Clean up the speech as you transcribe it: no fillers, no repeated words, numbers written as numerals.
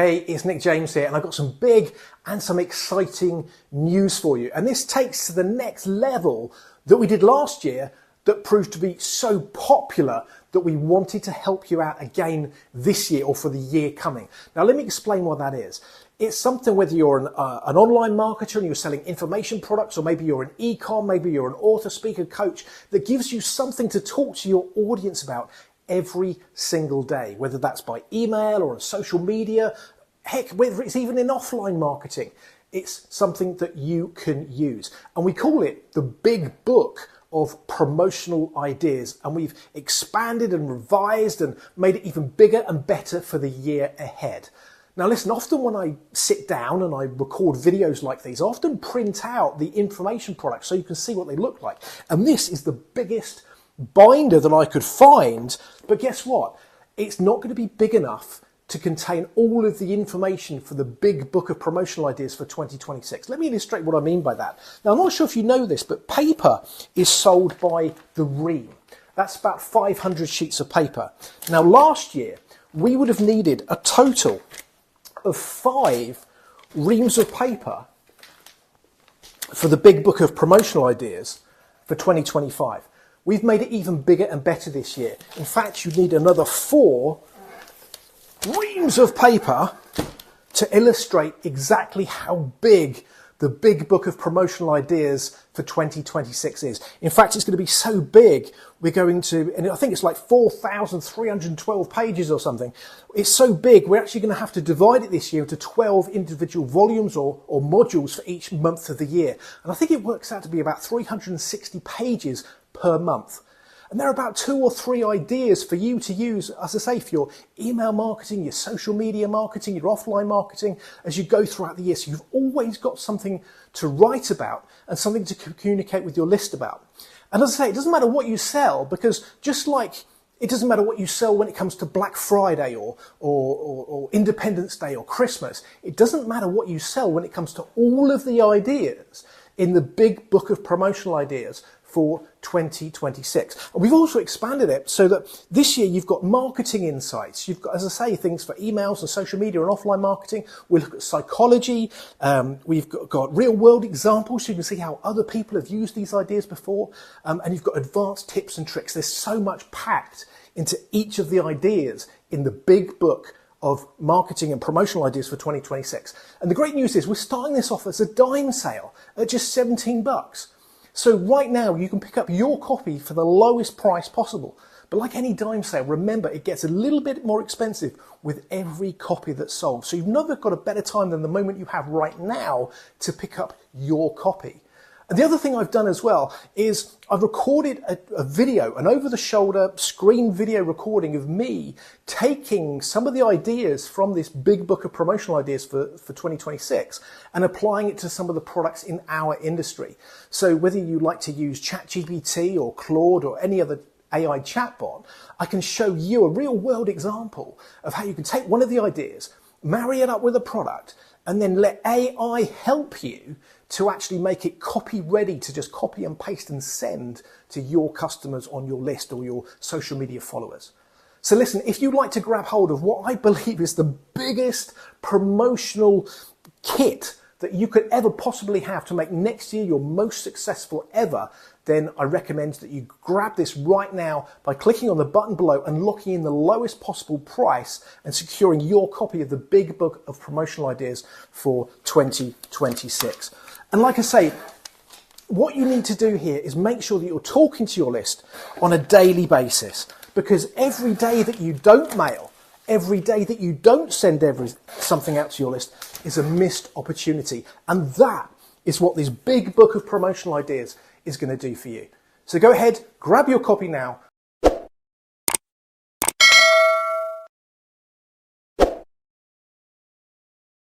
Hey, it's Nick James here, and I've got some big and some exciting news for you. And this takes to the next level that we did last year that proved to be so popular that we wanted to help you out again this year or for the year coming. Now, let me explain what that is. It's something whether you're an online marketer and you're selling information products, or maybe you're an e-com, maybe you're an author, speaker, coach, that gives you something to talk to your audience about every single day, whether that's by email or on social media, heck, whether it's even in offline marketing. It's something that you can use. And we call it the Big Book of Promotional Ideas. And we've expanded and revised and made it even bigger and better for the year ahead. Now listen, often when I sit down and I record videos like these, I often print out the information products so you can see what they look like. And this is the biggest binder that I could find, but guess what? It's not going to be big enough to contain all of the information for the Big Book of Promotional Ideas for 2026. Let me illustrate what I mean by that. Now, I'm not sure if you know this, but paper is sold by the ream. That's about 500 sheets of paper. Now, last year, we would have needed a total of 5 reams of paper for the Big Book of Promotional Ideas for 2025. We've made it even bigger and better this year. In fact, you need another 4 reams of paper to illustrate exactly how big the Big Book of Promotional Ideas for 2026 is. In fact, it's going to be so big, we're going to, and I think it's like 4,312 pages or something. It's so big, we're actually going to have to divide it this year into 12 individual volumes or modules for each month of the year. And I think it works out to be about 360 pages per month. And there are about 2 or 3 ideas for you to use, as I say, for your email marketing, your social media marketing, your offline marketing, as you go throughout the year. So you've always got something to write about and something to communicate with your list about. And as I say, it doesn't matter what you sell, because just like it doesn't matter what you sell when it comes to Black Friday or Independence Day or Christmas, it doesn't matter what you sell when it comes to all of the ideas in the Big Book of Promotional Ideas for 2026. And we've also expanded it so that this year you've got marketing insights. You've got, as I say, things for emails and social media and offline marketing. We'll look at psychology. We've got real world examples so you can see how other people have used these ideas before. And you've got advanced tips and tricks. There's so much packed into each of the ideas in the Big Book of Marketing and Promotional Ideas for 2026. And the great news is we're starting this off as a dime sale at just $17. So right now you can pick up your copy for the lowest price possible. But like any dime sale, remember it gets a little bit more expensive with every copy that's sold. So you've never got a better time than the moment you have right now to pick up your copy. And the other thing I've done as well is I've recorded a video, an over-the-shoulder screen video recording of me taking some of the ideas from this Big Book of Promotional Ideas for 2026 and applying it to some of the products in our industry. So whether you like to use ChatGPT or Claude or any other AI chatbot, I can show you a real-world example of how you can take one of the ideas, marry it up with a product, and then let AI help you to actually make it copy ready to just copy and paste and send to your customers on your list or your social media followers. So listen, if you'd like to grab hold of what I believe is the biggest promotional kit that you could ever possibly have to make next year your most successful ever, then I recommend that you grab this right now by clicking on the button below and locking in the lowest possible price and securing your copy of the Big Book of Promotional Ideas for 2026. And like I say, what you need to do here is make sure that you're talking to your list on a daily basis, because every day that you don't mail, every day that you don't send something out to your list is a missed opportunity. And that is what this Big Book of Promotional Ideas is going to do for you. So go ahead, grab your copy now,